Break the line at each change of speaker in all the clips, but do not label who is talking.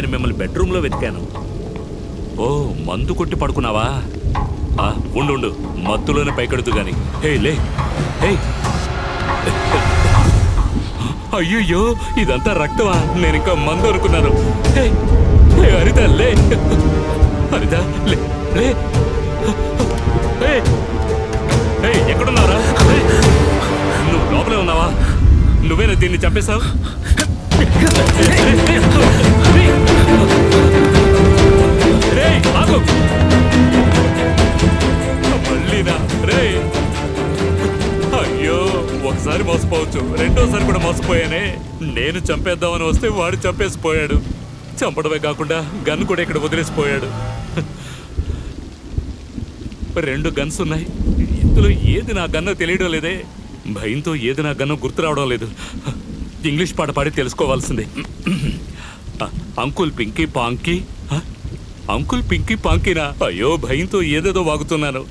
నేను మిమ్మల్ని బెడ్రూమ్లో వెతికాను. ఓ, మందు కొట్టి పడుకున్నావా? ఉండు, మత్తులోనే పైకెడుతూ గాని. హే లే, హే. అయ్యయ్యో, ఇదంతా రక్తమా? నేను ఇంకా మందు అనుకున్నాను. హరిత లే, హరిత లే లే. ఎక్కడున్నారా? నువ్వు లోపలే ఉన్నావా? నువ్వేనా దీన్ని చంపేశావు? మళ్ళీనా రే? అయ్యో, ఒకసారి మోసపోవచ్చు, రెండోసారి కూడా మోసపోయానే. నేను చంపేద్దామని వస్తే వాడు చంపేసిపోయాడు. చంపడమే కాకుండా గన్ కూడా ఇక్కడ వదిలేసిపోయాడు. 2 గన్స్ ఉన్నాయి. ఇందులో ఏది నా గన్నో తెలియడం లేదే. భయంతో ఏది నా గన్నో గుర్తు రావడం లేదు. ఇంగ్లీష్ పాట పాడి తెలుసుకోవాల్సిందే. Uncle Pinky Ponky. Uncle Pinky పాంకీనా? అయ్యో, భయంతో ఏదేదో వాగుతున్నాను.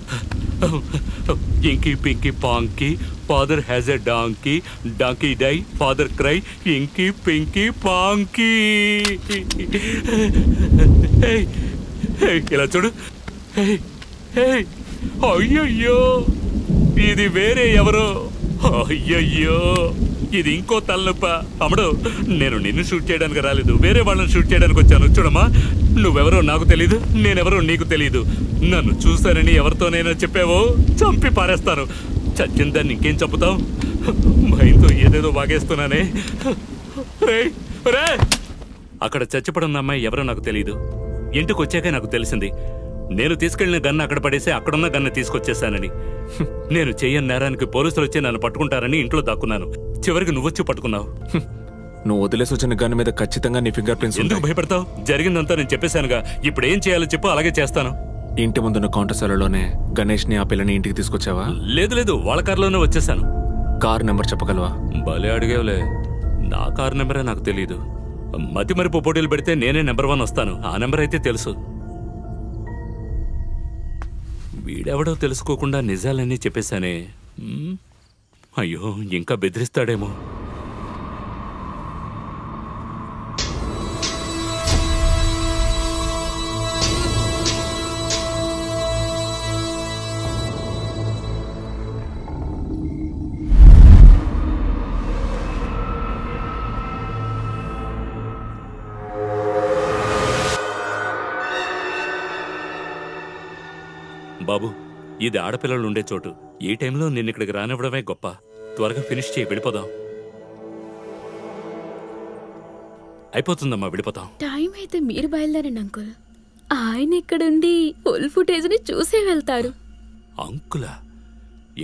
Inky Pinky Ponky, father has a donkey, donkey die, father cry, Inky Pinky Ponky. ఇలా చూడు. అయ్యయ్యో, ఇది వేరే ఎవరో. అయ్యయ్యో, ఇది ఇంకో తలనొప్ప. అమ్మడు, నేను నిన్ను షూట్ చేయడానికి రాలేదు, వేరే వాళ్ళని షూట్ చేయడానికి వచ్చాను. చూడమ్మా, నువ్వెవరో నాకు తెలీదు, నేనెవరో నీకు తెలీదు. నన్ను చూశానని ఎవరితోనైనా చెప్పావో చంపి పారేస్తాను. చచ్చిందాన్ని ఇంకేం చంపుతావు? భయంతో ఏదేదో వాగేస్తున్నానే. అక్కడ చచ్చిపడున్న అమ్మాయి ఎవరో నాకు తెలీదు. ఇంటికి వచ్చాకే నాకు తెలిసింది. నేను తీసుకెళ్లిన గన్ను అక్కడ పడేసి అక్కడున్న గన్ను తీసుకొచ్చేసానని. నేను చెయ్యని నేరానికి పోలీసులు వచ్చి నన్ను పట్టుకుంటారని ఇంట్లో దాక్కున్నాను. చివరికి నువ్వొచ్చి పట్టుకున్నావు.
నువ్వు వదిలేసి వచ్చిన గన్ను మీద ఖచ్చితంగా నీ ఫింగర్ ప్రింట్స్.
ఎందుకు భయపడతావు? జరిగిందంతా నేను చెప్పేశానుగా. ఇప్పుడు ఏం చేయాలో చెప్పు, అలాగే చేస్తాను.
ఇంటి ముందున్న కౌంటర్సాలలోనే గణేష్ ని ఆ పిల్లని ఇంటికి తీసుకొచ్చావా?
లేదు, వాళ్ళ కారులోనే వచ్చేసాను.
కార్ నెంబర్ చెప్పగలవా?
భలే అడిగేవలే. నా కారు నెంబరే నాకు తెలీదు. మతి మరిపు పోటీలు పెడితే నేనే నెంబర్ 1 వస్తాను. ఆ నెంబర్ అయితే తెలుసు. వీడెవడో తెలుసుకోకుండా నిజాలన్నీ చెప్పేశానే. అయ్యో, ఇంకా బెదిరిస్తాడేమో. బాబు, ఇది ఆడపిల్లలు ఉండే చోటు. ఈ టైంలో నిన్ను ఇక్కడికి రానివ్వడమే గొప్ప. త్వరగా ఫినిష్ చేయి, వెళ్ళిపోదాం. అయిపోతుందమ్మా, వెళ్ళిపోతాం.
టైం అయితే మీరు బయలుదేరండి అంకుల్. ఆయన ఇక్కడుండి ఫుల్ ఫుటేజ్ ని చూసే వెళ్తారు.
అంకులా?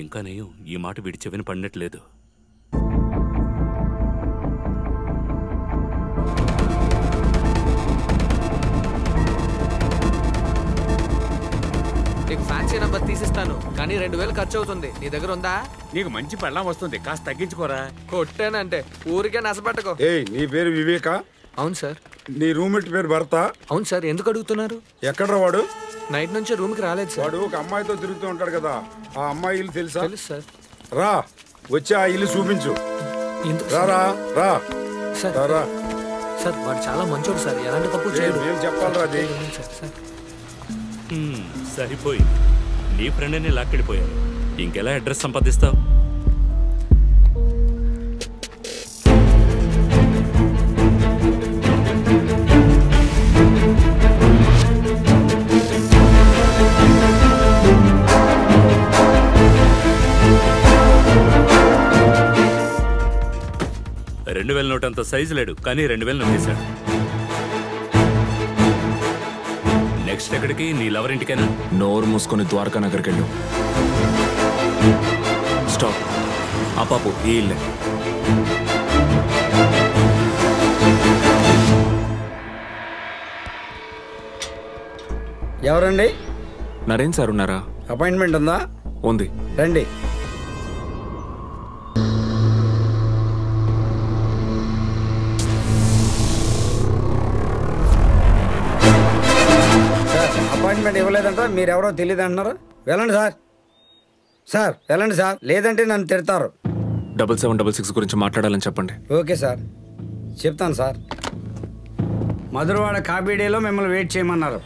ఇంకా నేను ఈ మాట వీడి చెవిని పడినట్లేదు.
నీకు ఫ్యాన్సీ నంబర్ తీసిస్తాను, కానీ 2000 ఖర్చు అవుతుంది. నీ దగ్గర ఉందా?
నీకు మంచి పెళ్ళం వస్తుంది, కాస్త తగ్గించుకోరా.
కొట్టానంటే ఊరికే నసపెట్టకో.
నీ పేరు వివేక?
అవును సార్.
నీ రూమ్మేట్ పేరు భర్త?
అవును సార్. ఎందుకు అడుగుతున్నారు?
ఎక్కడ్రా వాడు?
నైట్ నుంచి రూమ్ కి రాలేదు సార్.
వాడు ఒక అమ్మాయితో తిరుగుతూ ఉంటాడు కదా, ఆ అమ్మాయి ఇల్లు తెలుసా?
తెలుసు సార్.
రా, వచ్చి ఆ ఇల్లు చూపించు.
రా
సార్.
సార్, వాడు చాలా మంచోడు సార్, ఎలాంటి తప్పు చేయడు.
ఏం చెప్పాలరా అది?
సరిపోయి నీ ఫ్రెండ్ని లాక్కెళ్ళిపోయాను. ఇంకెలా అడ్రస్ సంపాదిస్తావు? $2000 నోట్ అంత సైజు లేడు, కానీ 2000 నొక్కేశాడు. నెక్స్ట్ ఎక్కడికి? నీ లవర్ ఇంటికైనా?
నోరు మూసుకొని ద్వారకా నగర్కి వెళ్ళు. స్టాప్. ఆ పాపు ఈ ఇల్లే.
ఎవరండి?
నరేన్ సార్ ఉన్నారా?
అపాయింట్మెంట్ ఉందా?
ఉంది,
రండి. అపాయింట్మెంట్ ఇవ్వలేదంట, మీరెవరో తెలియదు అంటున్నారు. వెళ్ళండి సార్. సార్ వెళ్ళండి సార్, లేదంటే నన్ను తిడతారు.
7766 గురించి మాట్లాడాలని చెప్పండి.
ఓకే సార్, చెప్తాను సార్. మధురవాడ కాపీ డేలో మిమ్మల్ని వెయిట్ చేయమన్నారు.